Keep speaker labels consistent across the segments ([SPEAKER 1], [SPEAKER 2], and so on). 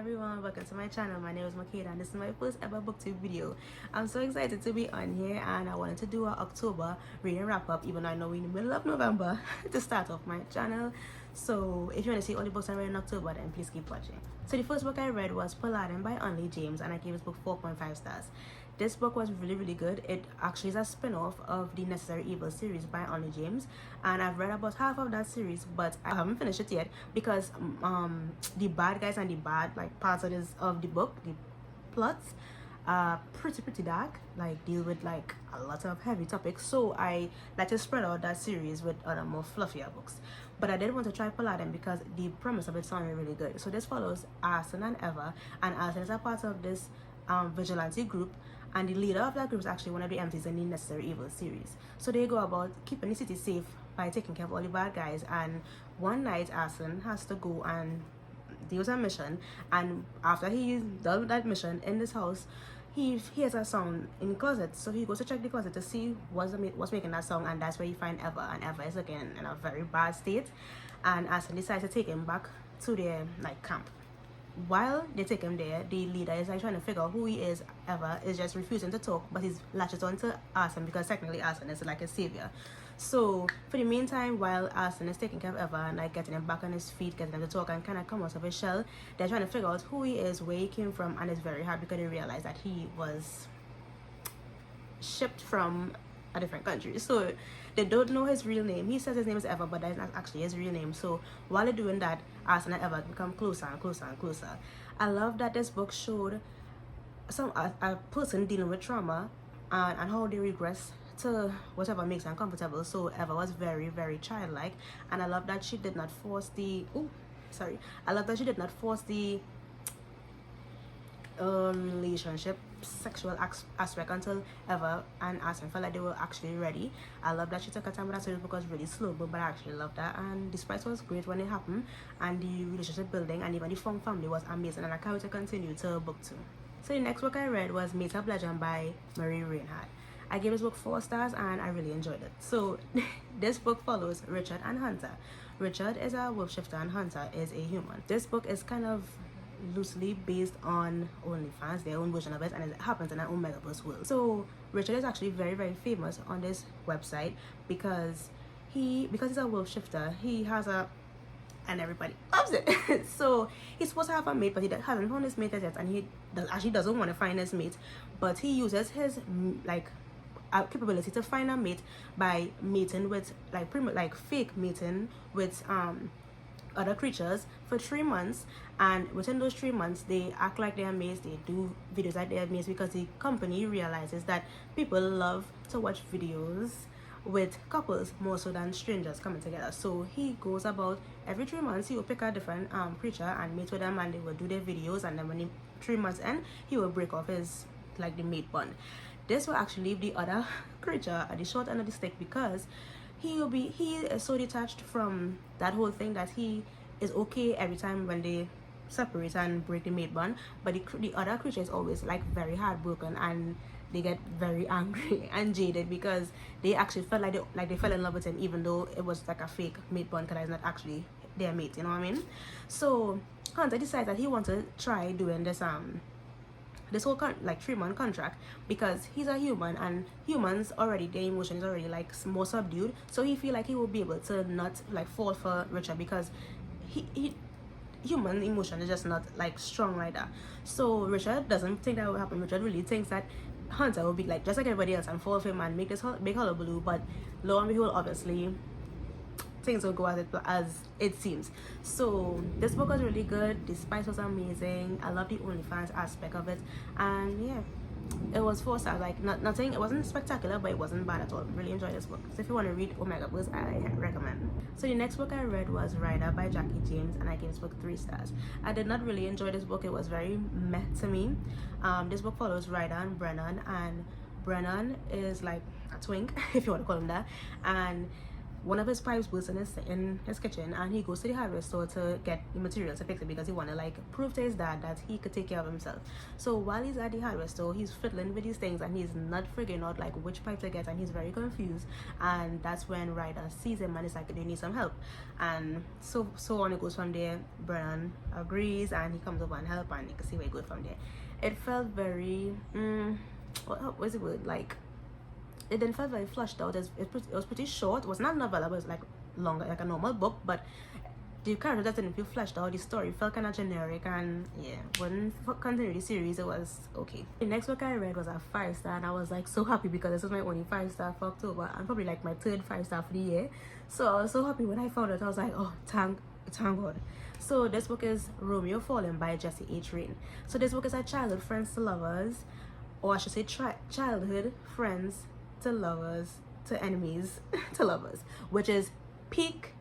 [SPEAKER 1] everyone, welcome to my channel. My name is Makeda and this is my first ever booktube video. I'm so excited to be on here and I wanted to do an October reading wrap up, even though I know we're in the middle of November, to start off my channel. So if you want to see all the books I read in October, then please keep watching. So the first book I read was Paladin by Only James and I gave this book 4.5 stars. This book was really good. It actually is a spin-off of the Necessary Evil series by Only James, and I've read about half of that series, but I haven't finished it yet because the bad guys and the bad parts of the book, the plots, are pretty dark, deal with a lot of heavy topics. So I like to spread out that series with other more fluffier books. But I did want to try Paladin because the premise of it sounded really good. So this follows Arson and Eva, and Arson is a part of this vigilante group, and the leader of that group is actually one of the MCs in the Necessary Evil series. So they go about keeping the city safe by taking care of all the bad guys, and one night Arson has to go and deal with a mission, and after he's done with that mission in this house, he hears a sound in the closet. So he goes to check the closet to see what's making that sound, and that's where he finds Eva, and Eva is again in a very bad state, and Arson decides to take him back to their camp. While they take him there, the leader is trying to figure out who he is. Eva is just refusing to talk, but he's latches on to Arson because technically Arson is like a savior. So for the meantime, while Arson is taking care of Eva and getting him back on his feet, getting him to talk and kind of come out of his shell, they're trying to figure out who he is, where he came from, and it's very hard because they realize that he was shipped from a different country. So they don't know his real name. He says his name is Eva, but that's not actually his real name. So while they're doing that, Arson and Eva become closer and closer and closer. I love that this book showed a person dealing with trauma and how they regress to whatever makes them comfortable. So Eva was very childlike, and I love that she did not force the relationship sexual aspect until Eva and Arson felt like they were actually ready. I love that she took her time with that series because really slow, but I actually love that, and the spice was great when it happened, and the relationship building and even the fun family was amazing, and I can't wait to continue to book 2. So the next book I read was Made of Legend by Marie Reinhardt. I gave this book 4 stars and I really enjoyed it. So this book follows Richard and Hunter. Richard is a wolf shifter and Hunter is a human. This book is kind of loosely based on OnlyFans, their own version of it, and it happens in an Omegaverse world. So Richard is actually very famous on this website because he's a wolf shifter. He has and everybody loves it. So he's supposed to have a mate, but he hasn't found his mate yet, and he doesn't want to find his mate, but he uses his capability to find a mate by mating with fake mating with other creatures for 3 months, and within those 3 months they act like they're mates. They do videos like they're mates because the company realizes that people love to watch videos with couples more so than strangers coming together. So he goes about every 3 months, he will pick a different creature and mate with them, and they will do their videos, and then when the 3 months end, he will break off his the mate bond. This will actually leave the other creature at the short end of the stick because he is so detached from that whole thing that he is okay every time when they separate and break the mate bond, but the other creature is always very heartbroken, and they get very angry and jaded because they actually felt like they fell in love with him, even though it was a fake mate bond because it's not actually their mate, you know what I mean? So Hunter decides that he wants to try doing this whole 3-month contract because he's a human, and humans already, their emotion is already more subdued, so he feel like he will be able to not fall for Richard because human emotion is just not strong like that. So Richard doesn't think that will happen. Richard really thinks that Hunter will be just like everybody else and fall for him and make this big hullabaloo, but lo and behold, obviously things will go as it seems. So this book was really good. The spice was amazing. I love the OnlyFans aspect of it, and yeah, it was 4 stars. Nothing, it wasn't spectacular, but it wasn't bad at all. Really enjoyed this book. So if you want to read Omegaverse, I recommend. So the next book I read was Rider by Jackie James, and I gave this book 3 stars. I did not really enjoy this book. It was very meh to me. This book follows Rider and Brennan is a twink if you want to call him that, and one of his pipes bursts in his kitchen, and he goes to the hardware store to get the materials to fix it because he want to like prove to his dad that he could take care of himself. So while he's at the hardware store, he's fiddling with these things and he's not figuring out like which pipe to get, and he's very confused. And that's when Ryder sees him and is like, "Do you need some help?" And so on it goes from there. Brennan agrees and he comes over and help, and you can see where it goes from there. It felt very what was it word, like it didn't feel very flushed out. It was pretty short. It was not a novella, it was like longer, like a normal book, but the character just didn't feel fleshed out. The story felt kind of generic, and yeah, wouldn't continue the series. It was okay. The next book I read was a 5-star, and I was like so happy because this was my only 5-star for October and probably like my third 5-star for the year. So I was so happy when I found it. I was like, oh, thank God. So this book is Romeo Fallen by Jesse H. Rain. So this book is a childhood friends to lovers, or I should say childhood friends to lovers to enemies to lovers, which is peak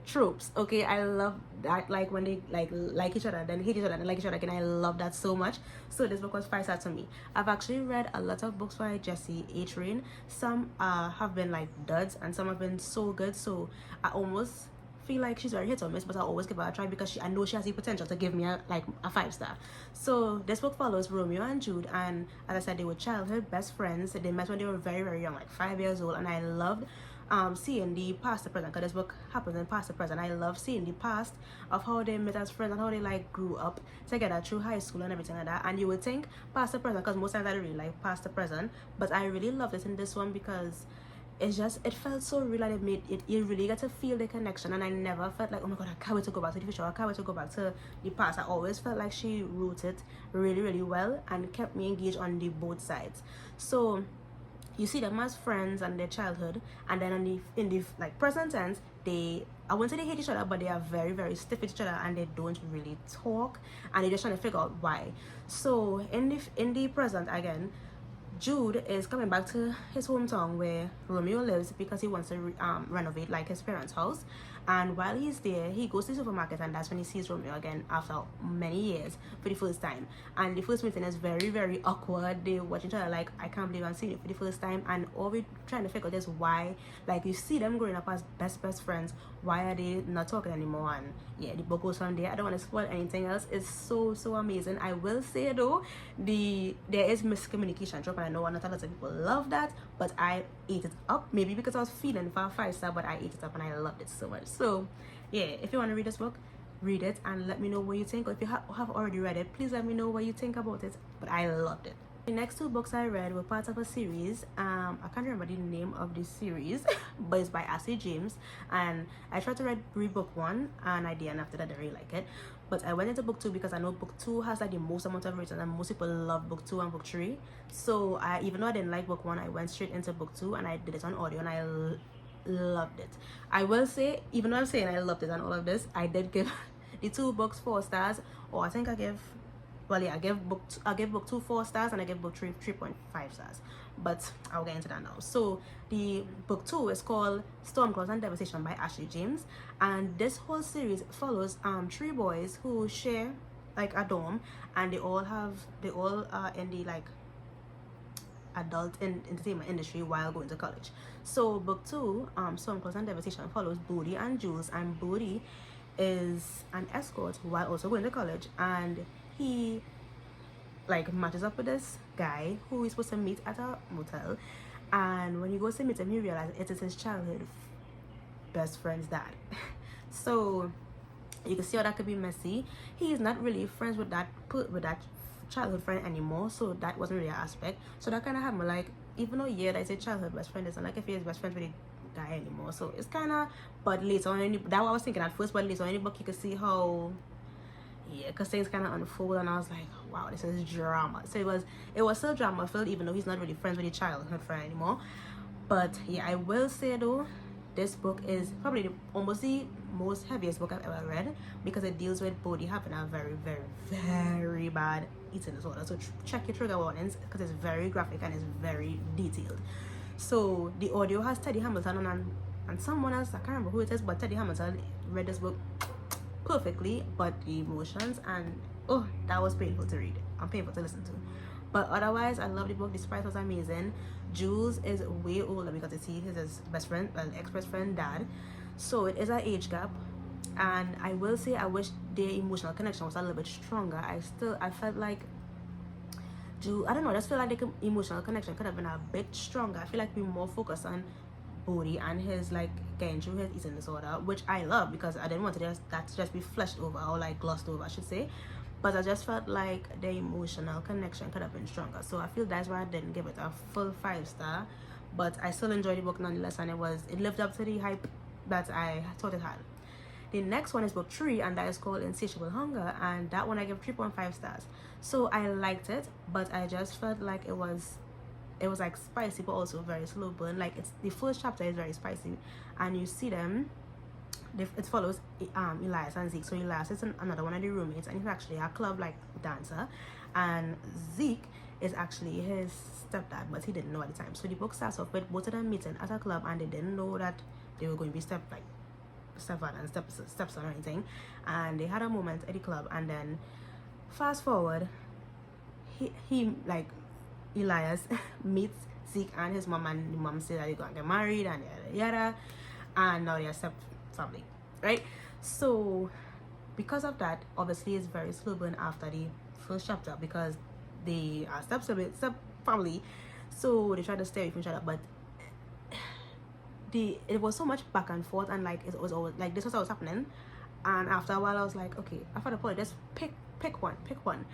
[SPEAKER 1] tropes. Okay, I love that, like when they like each other, then hate each other, then like each other again. I love that so much. So this book was 5-star to me. I've actually read a lot of books by Jesse H. Rain. Some have been like duds and some have been so good, so I almost feel like she's very hit or miss, but I always give her a try because I know she has the potential to give me a 5-star. So this book follows Romeo and Jude, and as I said, they were childhood best friends. They met when they were very young, like 5 years old, and I loved seeing the past to present, because this book happens in past to present. I love seeing the past of how they met as friends and how they like grew up together through high school and everything like that. And you would think past to present because most times I don't really like past to present, but I really loved it in this one because it felt so real, and it made it, you really get to feel the connection. And I never felt like, oh my god, I can't wait to go back to the future, I can't wait to go back to the past. I always felt like she wrote it really well and kept me engaged on the both sides. So you see them as friends and their childhood, and then in the like present tense, I wouldn't say they hate each other, but they are very stiff with each other and they don't really talk, and they're just trying to figure out why. So in the present again, Jude is coming back to his hometown where Romeo lives because he wants to renovate like his parents' house. And while he's there, he goes to the supermarket, and that's when he sees Romeo again after many years for the first time. And the first meeting is very awkward. They watch each other like, I can't believe I'm seeing you for the first time. And all we're trying to figure out is why, like, you see them growing up as best friends, why are they not talking anymore? And yeah, the book goes from there. I don't want to spoil anything else. It's so amazing. I will say though, there is miscommunication trope, and I know not a lot of people love that, but I ate it up, maybe because I was feeling for a 5-star, but I ate it up and I loved it so much. So yeah, if you want to read this book, read it and let me know what you think, or if you have already read it, please let me know what you think about it. But I loved it. The next 2 books I read were parts of a series. I can't remember the name of the series, but it's by Ashley James, and I tried to read book 1 and I didn't. After that, I didn't really like it, but I went into book 2 because I know book 2 has like the most amount of ratings and most people love book 2 and book 3. So even though I didn't like book 1, I went straight into book 2 and I did it on audio, and I loved it. I will say, even though I'm saying I loved it and all of this, I did give the 2 books 4 stars, or I think I gave I gave book 2 4 stars and I gave book 3 3.5 stars, but I'll get into that now. So the book 2 is called Storm Clouds and Devastation by Ashley James, and this whole series follows 3 boys who share like a dorm, and they all are in the like adult entertainment industry while going to college. So book 2, Storm Clouds and Devastation, follows Bodhi and Jules, and Bodhi is an escort while also going to college, and he like matches up with this guy who he's supposed to meet at a motel, and when he goes to meet him, he realizes it is his childhood best friend's dad. So you can see how that could be messy. He is not really friends with that childhood friend anymore, so that wasn't really an aspect. So that kind of had me like, even though yeah, that's a childhood best friend, it's not like if he is best friends with the guy anymore. So it's kind of, but later on, that's what I was thinking at first, but later on in the book you could see how, yeah, because things kind of unfold, and I was like, wow, this is drama. So it was still drama filled, even though he's not really friends with his childhood friend anymore. But yeah, I will say though, this book is probably almost the most heaviest book I've ever read, because it deals with Bodhi having a very bad eating disorder. So check your trigger warnings, because it's very graphic and it's very detailed. So the audio has Teddy Hamilton and someone else, I can't remember who it is, but Teddy Hamilton read this book perfectly, but the emotions, and oh, that was painful to read and painful to listen to. But otherwise, I love the book. The spice was amazing. Jules is way older because it's his best friend, well, ex-best friend dad. So it is an age gap. And I will say I wish their emotional connection was a little bit stronger. I felt like I don't know, I just feel like the emotional connection could have been a bit stronger. I feel like we more focused on Bodhi and his like getting through his eating disorder, which I love because I didn't want that to just be fleshed over or like glossed over, I should say. But I just felt like the emotional connection could have been stronger. So I feel that's why I didn't give it a full 5-star. But I still enjoyed the book nonetheless, and it lived up to the hype that I thought it had. The next one is book 3, and that is called Insatiable Hunger, and that one I give 3.5 stars. So I liked it, but I just felt like it was like spicy but also very slow burn. Like the first chapter is very spicy, and you see them. It follows Elias and Zeke. So Elias is another one of the roommates, and he's actually a club like dancer, and Zeke is actually his stepdad, but he didn't know at the time. So the book starts off with both of them meeting at a club, and they didn't know that they were going to be stepfather and stepson or anything, and they had a moment at the club. And then fast forward, he like Elias meets Zeke and his mom, and the mom said that they're going to get married and yada yada, and now they're step family, right? So because of that, obviously it's very slow burn after the first chapter because they are step family, so they try to stay away from each other. But it was so much back and forth, and like it was always like this was what was happening, and after a while I was like, okay, after the point, just pick one.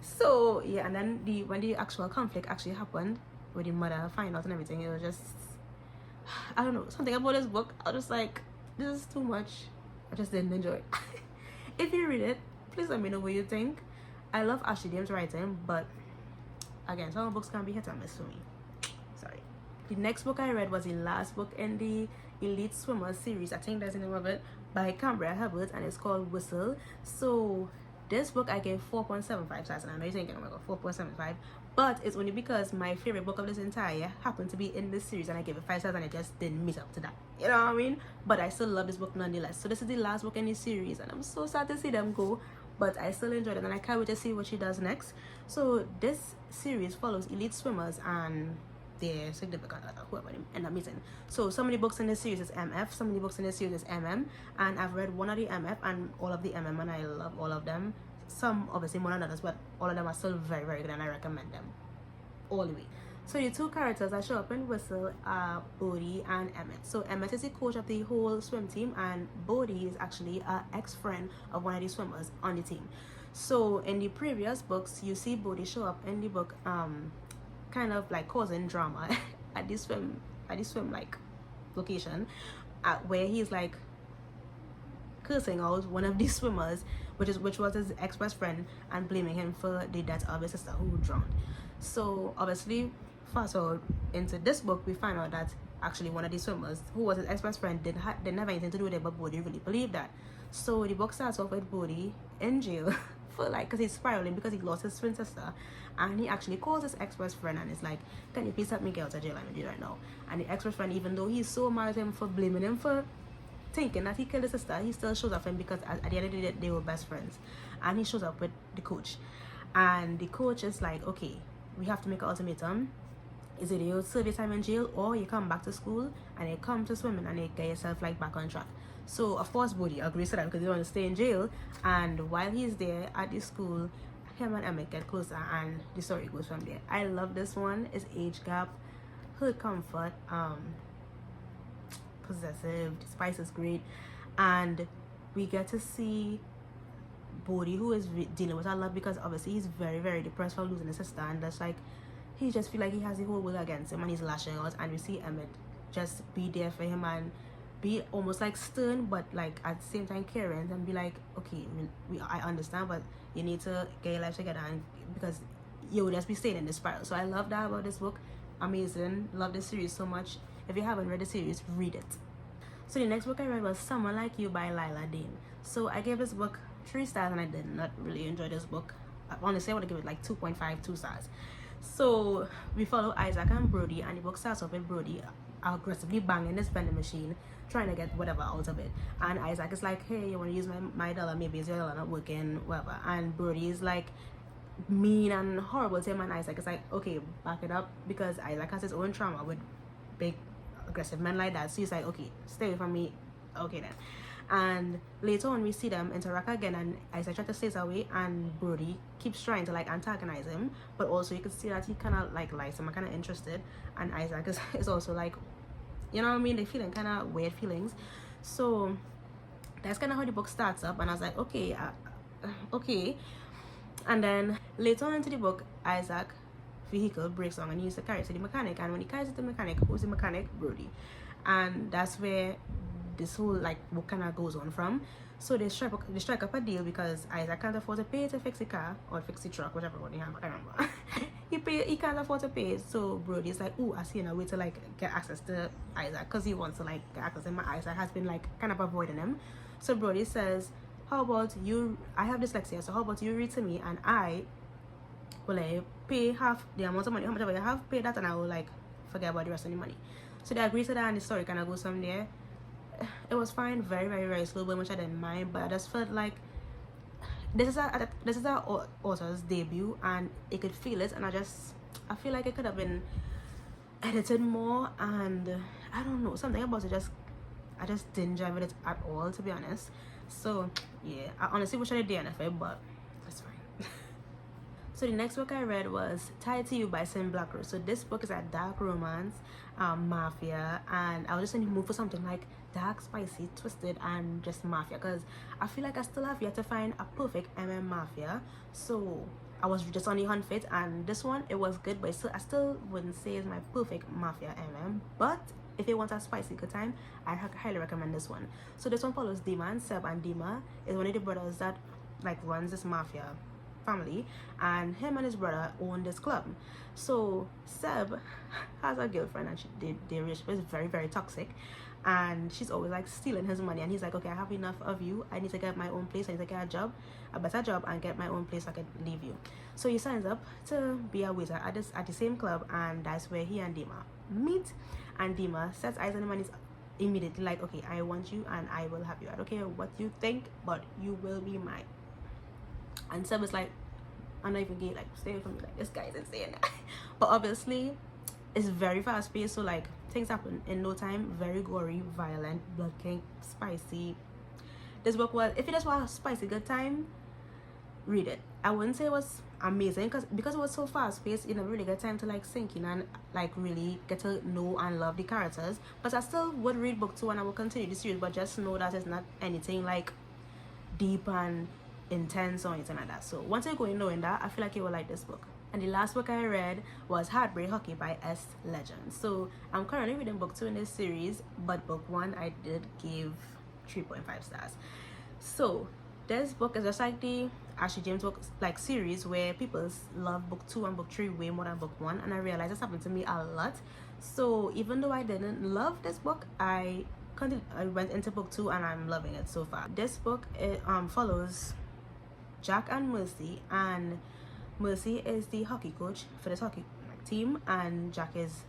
[SPEAKER 1] So yeah, and then when the actual conflict actually happened with the mother find out and everything, it was just, I don't know, something about this book, I was just like, this is too much. I just didn't enjoy it. If you read it, please let me know what you think. I love Ashley James' writing, but again, some books can be hit or miss for me. Sorry. The next book I read was the last book in the Elite Swimmer series, I think that's the name of it, by Cambria Herbert, and it's called Whistle. So this book I gave 4.75 stars, and I know you're thinking, oh my god, 4.75, but it's only because my favorite book of this entire year happened to be in this series, and I gave it 5 stars, and it just didn't meet up to that. You know what I mean? But I still love this book nonetheless. So this is the last book in this series, and I'm so sad to see them go, but I still enjoyed it, and I can't wait to see what she does next. So this series follows elite swimmers and their significant other, whoever they end up meeting. So some of the books in this series is MF, some of the books in this series is MM, and I've read one of the MF and all of the MM, and I love all of them. Some obviously more than others, but all of them are still very, very good, and I recommend them all the way. So the two characters that show up in Whistle are Bodhi and Emmett. So Emmett is the coach of the whole swim team, and Bodhi is actually an ex-friend of one of the swimmers on the team. So in the previous books, you see Bodhi show up in the book kind of like causing drama at this swim like location, where he's like cursing out one of these swimmers, which was his ex-best friend, and blaming him for the death of his sister who drowned. So obviously, fast forward into this book, we find out that actually one of these swimmers, who was his ex-best friend, didn't have anything to do with it, but Bodhi really believed that. So the book starts off with Bodhi in jail for like, because he's spiraling because he lost his twin sister, and he actually calls his ex-best friend and is like, can you please help me get out of jail? I'm in jail right now. And the ex-best friend, even though he's so mad at him for blaming him for thinking that he killed his sister, he still shows up for him because at the end of the day they were best friends. And he shows up with the coach, and the coach is like, okay, we have to make an ultimatum. Is it you serve your time in jail, or you come back to school and you come to swimming and you get yourself like back on track? So of course Bodhi agrees to that because he wants to stay in jail, and while he's there at the school, him and Emmett get closer, and the story goes from there. I love this one. It's age gap, hurt comfort, possessive, the spice is great, and we get to see Bodhi, who is dealing with a lot because obviously he's very, very depressed for losing his sister, and that's like, he just feel like he has the whole world against him, and he's lashing out. And we see Emmett just be there for him and be almost like stern, but like at the same time caring, and be like, okay, I understand, but you need to get your life together, and because you would just be staying in this spiral. So I love that about this book. Amazing. Love this series so much. If you haven't read the series, read it. So the next book I read was Someone Like You by Lila Dane. So I gave this book 3 stars, and I did not really enjoy this book. Honestly, I would give it like 2 stars. So we follow Isaac and Brody, and the book starts off with Brody aggressively banging this vending machine, trying to get whatever out of it. And Isaac is like, hey, you want to use my dollar? Maybe it's your dollar not working, whatever. And Brody is like, mean and horrible to him, and Isaac is like, okay, back it up, because Isaac has his own trauma with big aggressive men like that. So he's like, okay, stay away from me. Okay then. And later on we see them interact again, and Isaac tries to stay away, and Brody keeps trying to like antagonize him, but also you can see that he kind of like likes him, kind of interested, and Isaac is also like, you know what I mean, they feeling kind of weird feelings. So that's kind of how the book starts up, and I was like, okay, okay. And then later on into the book, Isaac vehicle breaks down and he needs to carry it to the mechanic, and when he carries it to the mechanic, who's the mechanic? Brody. And that's where this whole like book kind of goes on from. So they strike up a deal, because Isaac can't afford to pay to fix the car or fix the truck, whichever one he have, I can't remember. he can't afford to pay, so Brody's like, oh, I see a way to like get access to Isaac, because he wants to like get access to him. Isaac has been like kind of avoiding him. So Brody says, how about you, I have dyslexia, so how about you read to me, and I will like pay half the amount of money, how much ever you have, pay that, and I will like forget about the rest of the money. So they agree to that, and the story kind of goes from there. It was fine, very very very slow, but much I didn't mind, but I just felt like this is a author's debut, and it could feel it, and I feel like it could have been edited more, and I don't know, something about it I just didn't jive with it at all, to be honest. So yeah, I honestly wish I did DNF, but that's fine. So the next book I read was Tied to You by Sin Blackrose. So this book is a dark romance, mafia, and I was just in the mood for something like dark, spicy, twisted, and just mafia, because I feel like I still have yet to find a perfect mafia. So I was just on the hunt for it, and this one, it was good, but I still wouldn't say it's my perfect mafia but if you want a spicy good time, I highly recommend this one. So this one follows Dima and Seb, and Dima is one of the brothers that like runs this mafia family, and him and his brother own this club. So Seb has a girlfriend, and they is very very toxic, and she's always like stealing his money, and he's like, okay, I have enough of you, I need to get my own place, I need to get a better job, and get my own place so I can leave you. So he signs up to be a waiter at the same club, and that's where he and Dima meet, and Dima sets eyes on him and is immediately like, okay, I want you and I will have you, I don't care what you think, but you will be mine. And Seb is like, I'm not even gay, like stay away from me, like this guy is insane. But obviously it's very fast paced, so like things happen in no time, very gory, violent, blood king, spicy. This book was, if you just want a spicy good time, read it. I wouldn't say it was amazing, because it was so fast paced, you never really get time to like sink in and like really get to know and love the characters. But I still would read book 2, and I will continue the series, but just know that it's not anything like deep and intense or anything like that. So once you go in knowing that, I feel like you will like this book. And the last book I read was Heartbreak Hockey by S. Legend. So I'm currently reading book 2 in this series, but book 1 I did give 3.5 stars. So this book is just like the Ashley James book like series, where people love book 2 and book 3 way more than book 1, and I realized this happened to me a lot. So even though I didn't love this book, I went into book 2 and I'm loving it so far. This book, it follows Jack and Mercy, and Mercy is the hockey coach for this hockey team, and Jack is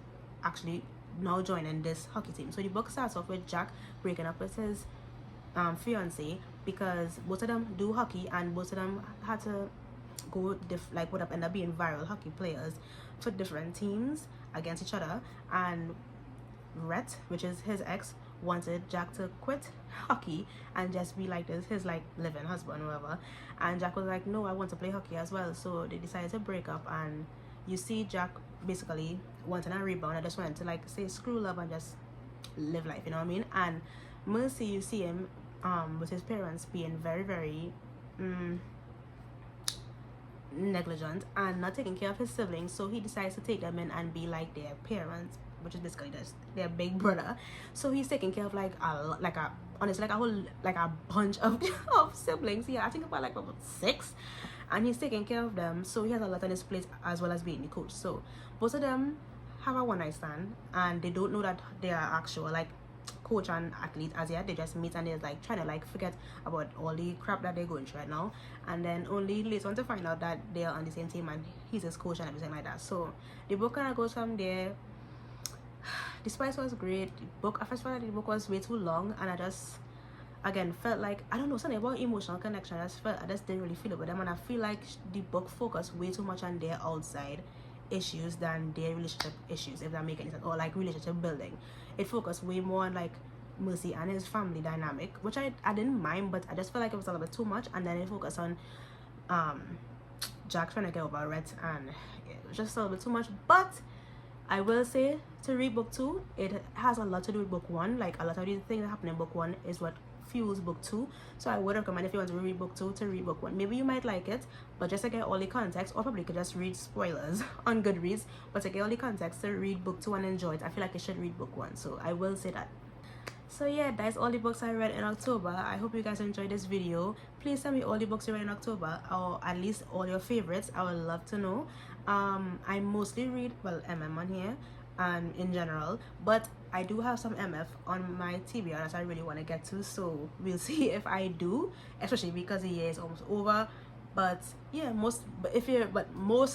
[SPEAKER 1] actually now joining this hockey team. So the book starts off with Jack breaking up with his fiance, because both of them do hockey, and both of them had to go would up end up being viral hockey players for different teams against each other. And Rhett, which is his ex, wanted Jack to quit hockey and just be like this, his like living husband or whatever, and Jack was like, no, I want to play hockey as well. So they decided to break up, and you see Jack basically wanting a rebound. I just wanted to like say screw love and just live life, you know what I mean? And Mercy, you see him with his parents being very very negligent and not taking care of his siblings, so he decides to take them in and be like their parents, which is basically just their big brother. So he's taking care of honestly a bunch of siblings. Yeah, I think about like about 6, and he's taking care of them, so he has a lot on his plate as well as being the coach. So both of them have a one-night stand, and they don't know that they are actual like coach and athlete as yet. They just meet and they're like trying to like forget about all the crap that they're going through right now, and then only later on to find out that they are on the same team and he's his coach and everything like that. So the book kind of goes from there. The spice was great. The book, I first found that the book was way too long, and I again felt like, I don't know, something about emotional connection. I just didn't really feel it with them, and I feel like the book focused way too much on their outside issues than their relationship issues, if that makes any sense, or like relationship building. It focused way more on like Mercy and his family dynamic, which I didn't mind, but I just felt like it was a little bit too much. And then it focused on Jack trying to get over Rhett, and it was just a little bit too much. But I will say, to read book 2, it has a lot to do with book 1. Like a lot of the things that happen in book 1 is what fuels book 2. So I would recommend, if you want to read book 2, to read book 1. Maybe you might like it, but just to get all the context, or probably could just read spoilers on Goodreads, but to get all the context, to read book 2 and enjoy it, I feel like you should read book 1. So I will say that. So yeah, that's all the books I read in October. I hope you guys enjoyed this video. Please tell me all the books you read in October, or at least all your favorites. I would love to know. I mostly read, well, on here and in general, but I do have some MF on my TBR that I really want to get to, so we'll see if I do, especially because the year is almost over. But yeah, most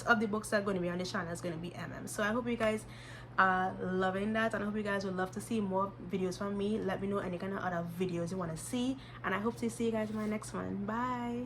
[SPEAKER 1] of the books that are going to be on this channel is going to be So I hope you guys are loving that, and I hope you guys would love to see more videos from me. Let me know any kind of other videos you want to see, and I hope to see you guys in my next one. Bye.